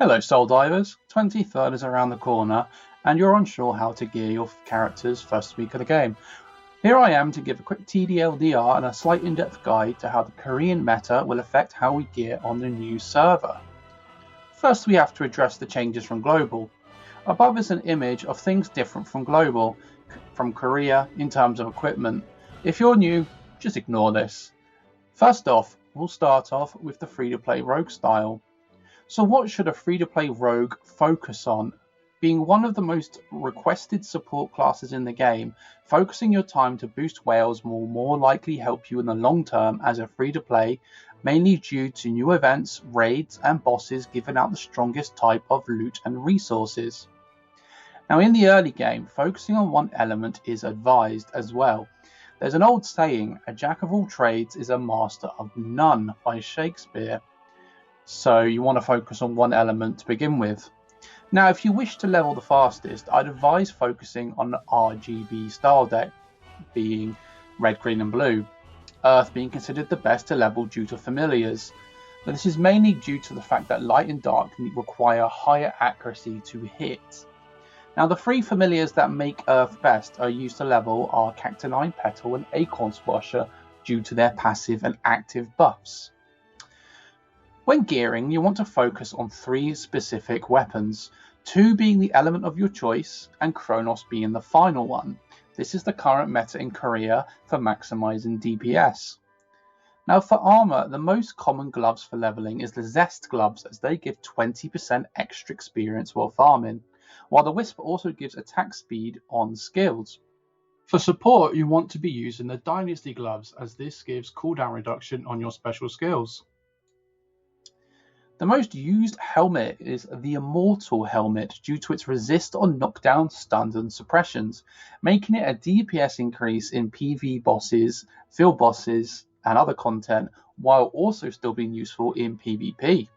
Hello Soul Divers, 23rd is around the corner and you're unsure how to gear your characters first week of the game. Here I am to give a quick TDLDR and a slight in-depth guide to how the Korean meta will affect how we gear on the new server. First we have to address the changes from global. Above is an image of things different from global, from Korea in terms of equipment. If you're new, just ignore this. First off, we'll start off with the free-to-play rogue style. So what should a free-to-play rogue focus on? Being one of the most requested support classes in the game, focusing your time to boost whales will more likely help you in the long term as a free-to-play, mainly due to new events, raids and bosses giving out the strongest type of loot and resources. Now in the early game, focusing on one element is advised as well. There's an old saying, a jack of all trades is a master of none by Shakespeare. So you want to focus on one element to begin with. Now if you wish to level the fastest, I'd advise focusing on the RGB style deck, being red, green and blue. Earth being considered the best to level due to familiars. Now, this is mainly due to the fact that light and dark require higher accuracy to hit. Now the three familiars that make Earth best are used to level are Cactinine Petal and Acorn Squasher due to their passive and active buffs. When gearing, you want to focus on three specific weapons, two being the element of your choice and Kronos being the final one. This is the current meta in Korea for maximizing DPS. Now for armor, the most common gloves for leveling is the Zest gloves, as they give 20% extra experience while farming, while the Whisper also gives attack speed on skills. For support, you want to be using the Dynasty gloves, as this gives cooldown reduction on your special skills. The most used helmet is the Immortal helmet due to its resist on knockdown, stuns and suppressions, making it a DPS increase in PV bosses, field bosses and other content, while also still being useful in PvP.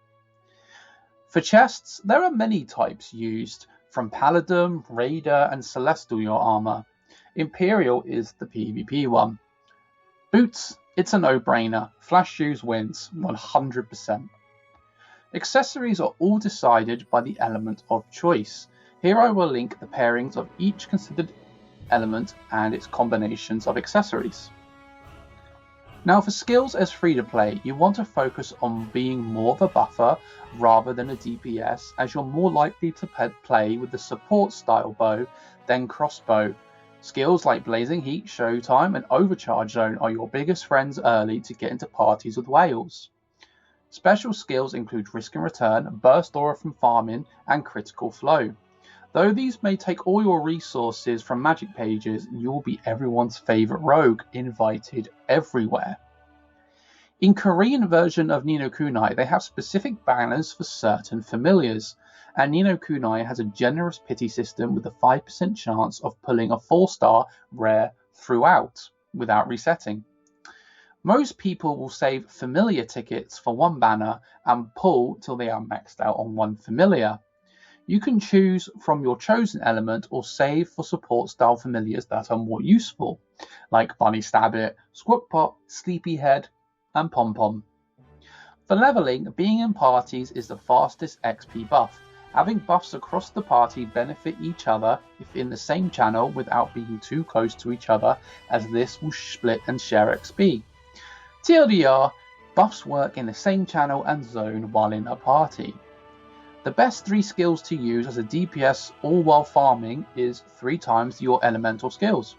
For chests, there are many types used, from Paladin, Raider and Celestial your armor. Imperial is the PvP one. Boots, it's a no-brainer, Flash Shoes wins 100%. Accessories are all decided by the element of choice. Here I will link the pairings of each considered element and its combinations of accessories. Now for skills as free-to-play, you want to focus on being more of a buffer rather than a DPS, as you're more likely to play with the support style bow than crossbow. Skills like Blazing Heat, Showtime and Overcharge Zone are your biggest friends early to get into parties with whales. Special skills include Risk and Return, Burst Aura from farming, and Critical Flow. Though these may take all your resources from magic pages, you'll be everyone's favourite rogue, invited everywhere. In Korean version of Ni no Kunai, they have specific banners for certain familiars, and Ni no Kunai has a generous pity system with a 5% chance of pulling a 4-star rare throughout, without resetting. Most people will save familiar tickets for one banner and pull till they are maxed out on one familiar. You can choose from your chosen element or save for support style familiars that are more useful, like Bunny Stabbit, Squawkpot, Sleepyhead and Pom Pom. For leveling, being in parties is the fastest XP buff. Having buffs across the party benefit each other if in the same channel without being too close to each other, as this will split and share XP. TLDR, buffs work in the same channel and zone while in a party. The best 3 skills to use as a DPS all while farming is 3 times your elemental skills.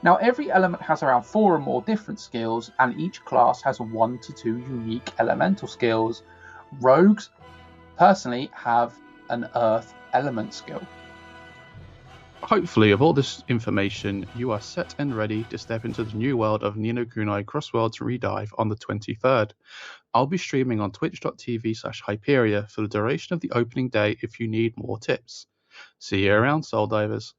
Now every element has around 4 or more different skills, and each class has 1 to 2 unique elemental skills. Rogues personally have an earth element skill. Hopefully, with all this information, you are set and ready to step into the new world of Ni no Kunai Crossworlds Redive on the 23rd. I'll be streaming on twitch.tv/Hyperia for the duration of the opening day if you need more tips. See you around, Soul Divers.